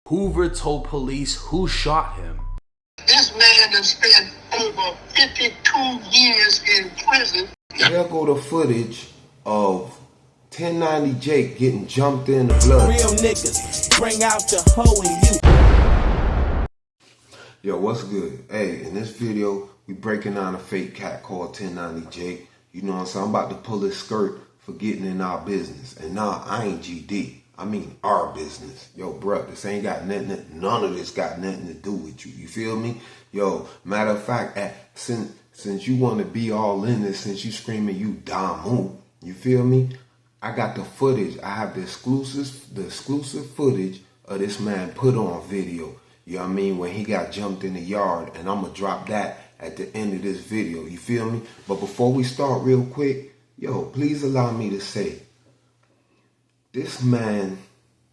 Hoover told police who shot him. This man has spent over 52 years in prison. There go the footage of 1090 Jake getting jumped in the blood. Real niggas, bring out the hoe in you. Yo, what's good? Hey, in this video, we breaking down a fake cat called 1090 Jake. You know what I'm saying? I'm about to pull his skirt for getting in our business. And nah, I ain't GD. I mean our business. Yo, bruh, this ain't got nothing, none of this got nothing to do with you. You feel me? Yo, matter of fact, since you want to be all in this, since you screaming you Damu, you feel me? I got the footage. I have the exclusive footage of this man put on video. You know what I mean? When he got jumped in the yard, and I'm gonna drop that at the end of this video. You feel me? But before we start real quick, yo, please allow me to say, this man,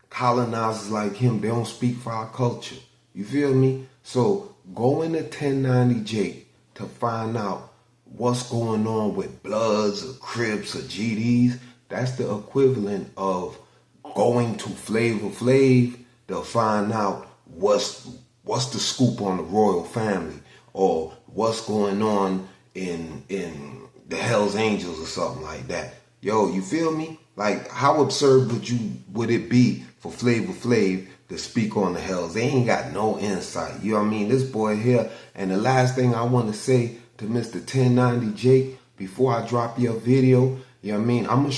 colonizers like him, they don't speak for our culture. You feel me? So go into 1090 Jake to find out what's going on with Bloods or Crips or GDs. That's the equivalent of going to Flavor Flav to find out what's the scoop on the royal family, or what's going on in the Hells Angels or something like that. Yo, you feel me? Like, how absurd would it be for Flavor Flav to speak on the Hells? They ain't got no insight. You know what I mean? This boy here. And the last thing I want to say to Mr. 1090 Jake before I drop your video, you know what I mean? I'm gonna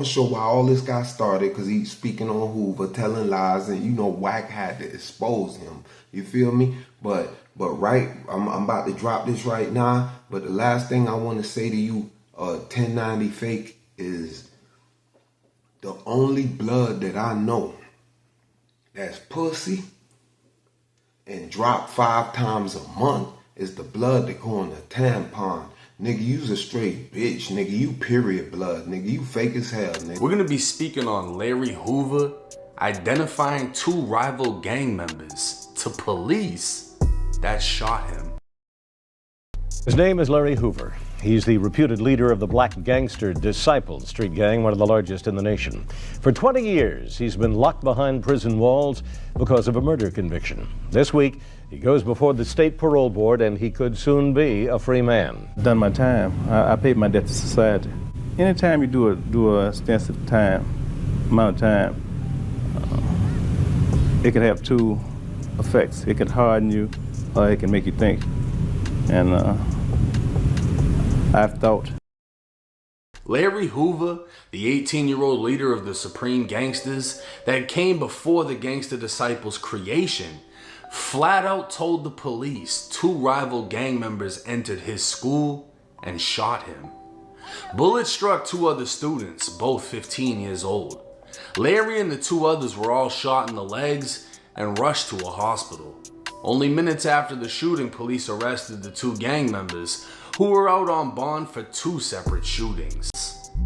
show why all this got started, because he's speaking on Hoover, telling lies, and you know Wack had to expose him. You feel me? But right, I'm about to drop this right now. But the last thing I want to say to you, 1090 fake, is the only blood that I know that's pussy and drop 5 times a month is the blood that go in the tampon. Nigga, you's a straight bitch. Nigga, you period blood. Nigga, you fake as hell, nigga. We're gonna be speaking on Larry Hoover identifying 2 rival gang members to police that shot him. His name is Larry Hoover. He's the reputed leader of the black Gangster Disciples street gang, one of the largest in the nation. For 20 years, he's been locked behind prison walls because of a murder conviction. This week, he goes before the state parole board, and he could soon be a free man. Done my time. I paid my debt to society. Anytime you do a extensive amount of time, it can have 2 effects. It can harden you, or it can make you think. And I've thought. Larry Hoover, the 18-year-old leader of the Supreme Gangsters that came before the Gangster Disciples creation, flat out told the police 2 rival gang members entered his school and shot him. Bullets struck 2 other students, both 15 years old. Larry and the 2 others were all shot in the legs and rushed to a hospital. Only minutes after the shooting, police arrested the 2 gang members who were out on bond for 2 separate shootings.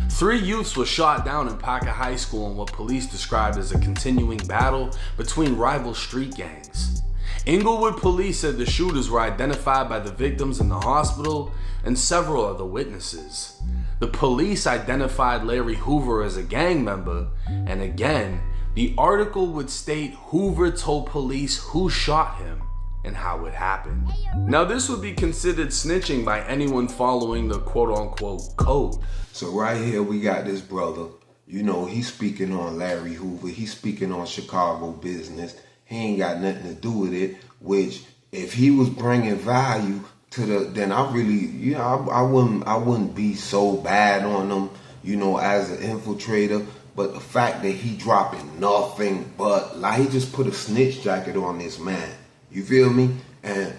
3 youths were shot down in Paca High School in what police described as a continuing battle between rival street gangs. Inglewood police said the shooters were identified by the victims in the hospital and several other witnesses. The police identified Larry Hoover as a gang member, and again, the article would state Hoover told police who shot him and how it happened. Now, this would be considered snitching by anyone following the quote-unquote code. So right here we got this brother, you know, he's speaking on Larry Hoover, he's speaking on Chicago business. He ain't got nothing to do with it, which if he was bringing value to then I really, you know, I wouldn't be so bad on him, you know, as an infiltrator. But the fact that he dropping nothing but, like, he just put a snitch jacket on this man. You feel me? And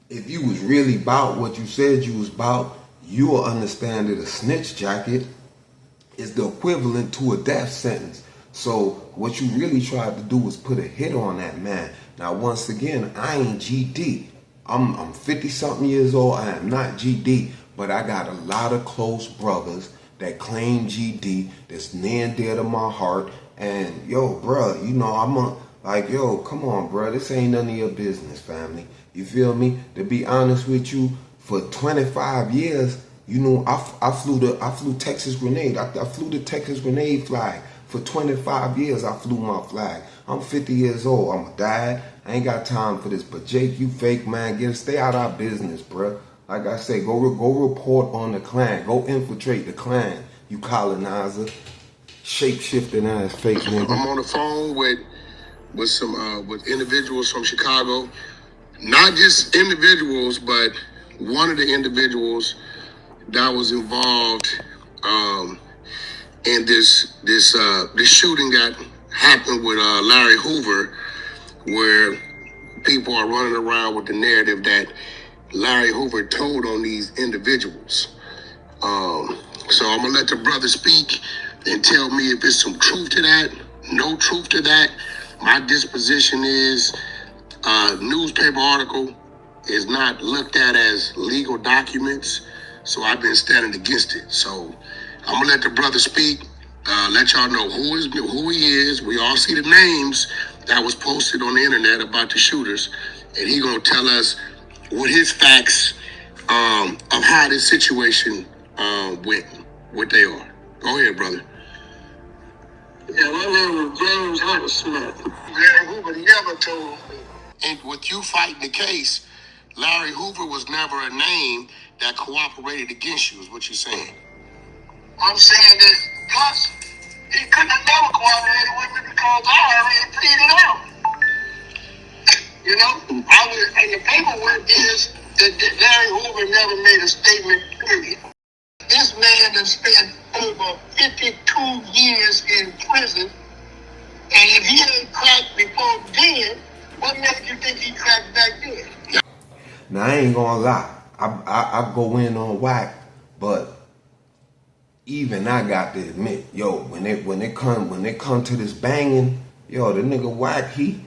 if you was really about what you said you was about, you will understand that a snitch jacket is the equivalent to a death sentence. So what you really tried to do was put a hit on that man. Now, once again, I ain't GD. I'm 50-something years old. I am not GD. But I got a lot of close brothers that claim GD, that's near and dear to my heart. And yo, bruh, you know, like, yo, come on, bruh, this ain't none of your business, family. You feel me? To be honest with you, for 25 years, you know, I flew Texas grenade. I flew the Texas grenade flag. For 25 years, I flew my flag. I'm 50 years old. I'm a dad. I ain't got time for this. But Jake, you fake, man. Stay out of our business, bruh. Like I say, go report on the Klan. Go infiltrate the Klan, you colonizer. Shape-shifting ass fake nigga. I'm on the phone with some with individuals from Chicago. Not just individuals, but one of the individuals that was involved in this shooting that happened with Larry Hoover, where people are running around with the narrative that Larry Hoover told on these individuals. So I'm gonna let the brother speak and tell me if there's some truth to that, no truth to that. My disposition is newspaper article is not looked at as legal documents, so I've been standing against it. So I'm gonna let the brother speak, let y'all know who he is. We all see the names that was posted on the internet about the shooters, and he gonna tell us what his facts of how this situation went, what they are. Go ahead, brother. Yeah, my name is James Hunter Smith. Larry Hoover never told me. And with you fighting the case, Larry Hoover was never a name that cooperated against you, is what you're saying. I'm saying that, plus, he couldn't have never cooperated with me because I already pleaded out. You know, and the paperwork is that Larry Hoover never made a statement, period. This man has spent over 52 years in prison, and if he ain't cracked before then, what makes you think he cracked back then? Now I ain't gonna lie, I go in on Wack, but even I got to admit, yo, when they come to this banging, yo, the nigga Wack, he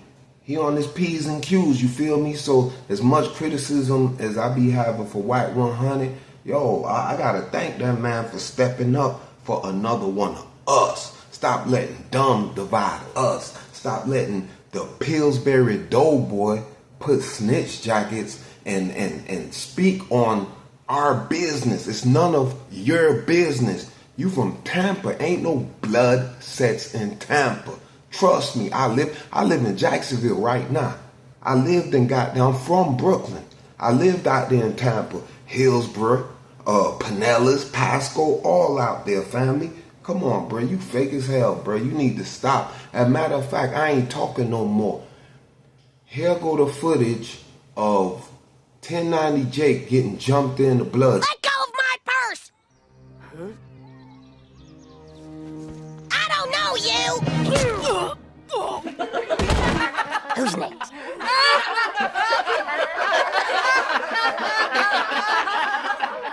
on his P's and Q's, you feel me? So as much criticism as I be having for Wack 100, yo, I gotta thank that man for stepping up for another one of us. Stop letting dumb divide us. Stop letting the Pillsbury Doughboy put snitch jackets and speak on our business. It's none of your business. You from Tampa. Ain't no blood sets in Tampa. Trust me, I live in Jacksonville right now. I lived in I'm from Brooklyn. I lived out there in Tampa, Hillsborough, Pinellas, Pasco, all out there, family. Come on, bro. You fake as hell, bro. You need to stop. As a matter of fact, I ain't talking no more. Here go the footage of 1090 Jake getting jumped in the blood. Let go of my purse! Huh? I don't know you! Who's next?